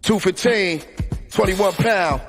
215, 21 pound.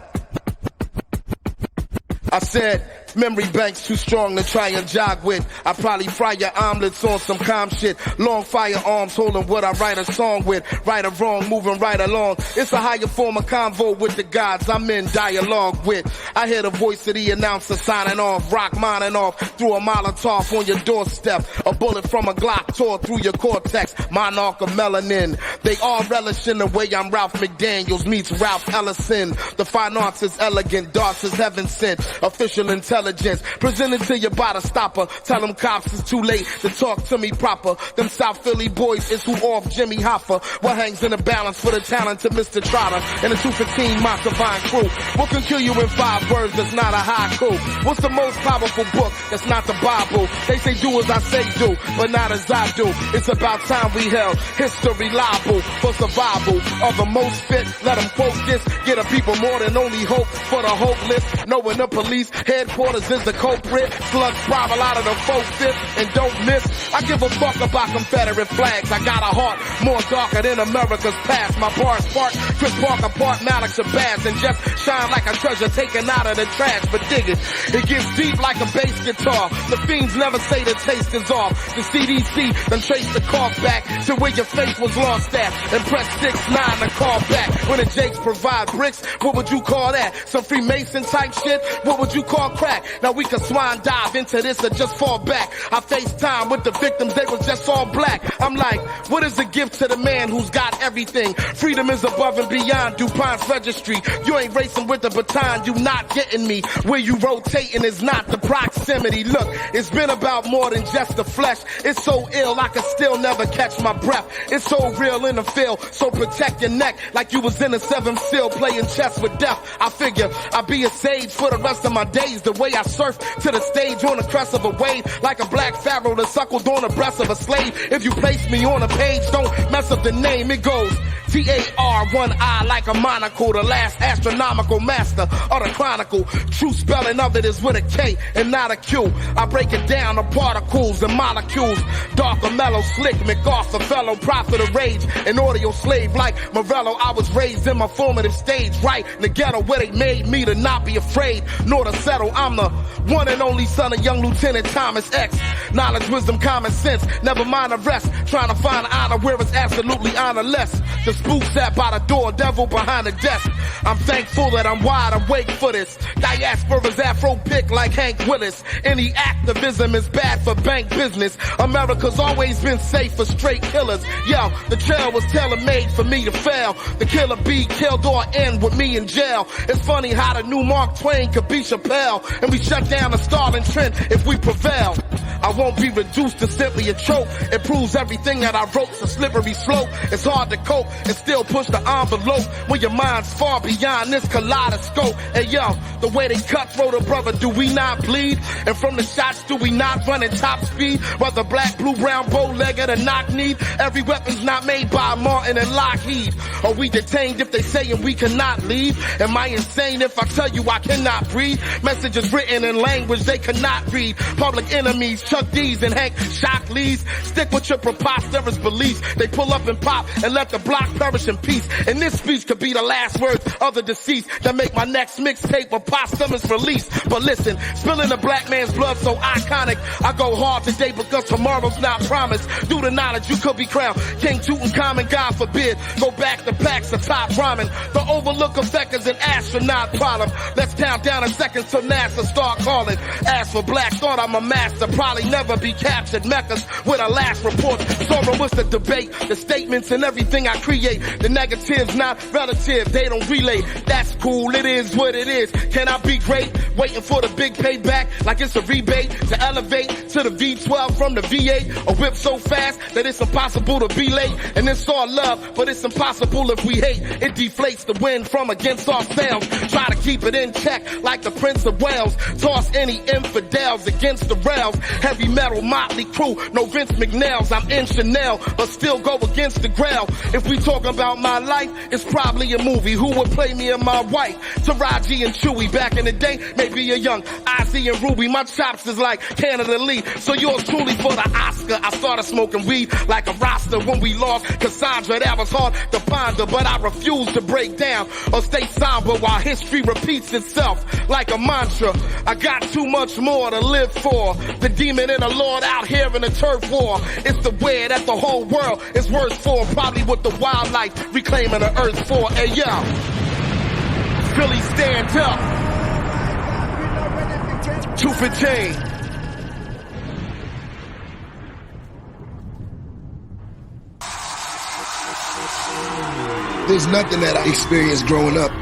I said, memory banks too strong to try and jog with. I probably fry your omelets on some calm shit. Long firearms holding what I write a song with. Right or wrong, moving right along. It's a higher form of convo with the gods I'm in dialogue with. I hear the voice of the announcer signing off. Rock mining off through a Molotov on your doorstep. A bullet from a Glock tore through your cortex. Monarch of melanin. They all relish in the way I'm Ralph McDaniels meets Ralph Ellison. The fine arts is elegant. Darts is heaven sent. Official intelligence presented to you by the stopper. Tell them cops it's too late to talk to me proper. Them South Philly boys is who off Jimmy Hoffa. What hangs in the balance for the talent of Mr. Trotter and the 215 Montavine crew? What can kill you in 5 words that's not a haiku? What's the most powerful book that's not the Bible? They say do as I say do, but not as I do. It's about time we held history liable for survival of the most fit. Let them quote this. Get a people more than only hope for the hopeless. Knowing the police headquarters is the culprit. Slugs sprawl out of the 4-5 and don't miss. I give a fuck about Confederate flags. I got a heart more darker than America's past. My bars spark Chris Parker, part Malik Shabazz, and just shine like a treasure taken out of the trash. But dig it, it gets deep like a bass guitar. The fiends never say the taste is off. The CDC then trace the cough back to where your faith was lost at, and press 6-9 to call back. When the Jakes provide bricks, what would you call that? Some Freemason type shit? What would you call crack? Now we can swine dive into this or just fall back. I FaceTime with the victims, they was just all black. I'm like, what is a gift to the man who's got everything? Freedom is above and beyond DuPont's registry. You ain't racing with the baton, you not getting me. Where you rotating is not the proximity. Look, it's been about more than just the flesh. It's so ill, I can still never catch my breath. It's so real in the field, so protect your neck like you was in the 7th seal playing chess with death. I figure I'll be a sage for the rest of my days. The way I surf to the stage on the crest of a wave, like a black pharaoh that suckled on the breast of a slave. If you place me on a page, don't mess up the name. It goes T-A-R, one I like a monocle. The last astronomical master of the chronicle. True spelling of it is with a K and not a Q. I break it down to particles and molecules. Darker, mellow, slick, MacArthur, fellow prophet of rage. An audio slave like Morello. I was raised in my formative stage, right in the ghetto where they made me to not be afraid nor to settle. I'm the one and only son of young Lieutenant Thomas X. Knowledge, wisdom, common sense, never mind the rest. Trying to find honor where it's absolutely honorless. The spook sat by the door, devil behind the desk. I'm thankful that I'm wide awake for this. Diaspora's Afro pick like Hank Willis. Any activism is bad for bank business. America's always been safe for straight killers. Yo, the trail was tailor-made for me to fail. The killer bee killed or end with me in jail. It's funny how the new Mark Twain could be Chappelle, and we shut down the Starlin trend if we prevail. I won't be reduced to simply a trope. It proves everything that I wrote's a slippery slope. It's hard to cope and still push the envelope when your mind's far beyond this kaleidoscope. Hey yo, the way they cutthroat a brother, do we not bleed? And from the shots, do we not run at top speed? Whether black, blue, brown, bow-legged, or knock-kneed, every weapon's not made by Martin and Lockheed. Are we detained if they saying we cannot leave? Am I insane if I tell you I cannot breathe? Messages written in language they cannot read. Public enemies, Chuck D's and Hank Shockleys. Stick with your preposterous beliefs. They pull up and pop and let the block perish in peace. And this speech could be the last words of the deceased that make my next mixtape a posthumous release. But listen, spilling a black man's blood so iconic. I go hard today because tomorrow's not promised. Due to knowledge, you could be crowned King Tutankhamun, God forbid. Go back to packs of top ramen. The overlook effect is an astronaut problem. Let's count down a second till NASA start calling. As for black thought, I'm a master. Probably never be captured. Meccas with a last report. Sorrow was the debate. The statements and everything I create. The negatives not relative. They don't relate. That's cool. It is what it is. Can I be great? Waiting for the big payback like it's a rebate. To elevate to the V12 from the V8. A whip so fast that it's impossible to be late. And it's all love, but it's impossible if we hate. It deflates the wind from against ourselves. Try to keep it in check like the Prince of Wales. Toss any infidels against the rails. Heavy metal, motley crew, no Vince McNails. I'm in Chanel, but still go against the grail. If we talk about my life, it's probably a movie. Who would play me and my wife? Taraji and Chewie. Back in the day, maybe a young Ozzy and Ruby. My chops is like Canada Lee, so yours truly for the Oscar ayahuasca. I started smoking weed like a roster when we lost Cassandra. That was hard to ponder, but I refuse to break down or stay somber while history repeats itself like a mantra. I got too much more to live for. The demon and the Lord out here in the turf war. It's the way that the whole world is worse for. Probably what the wildlife reclaiming the earth for. Hey yo, Philly stand up. Tooth and chain. There's nothing that I experienced growing up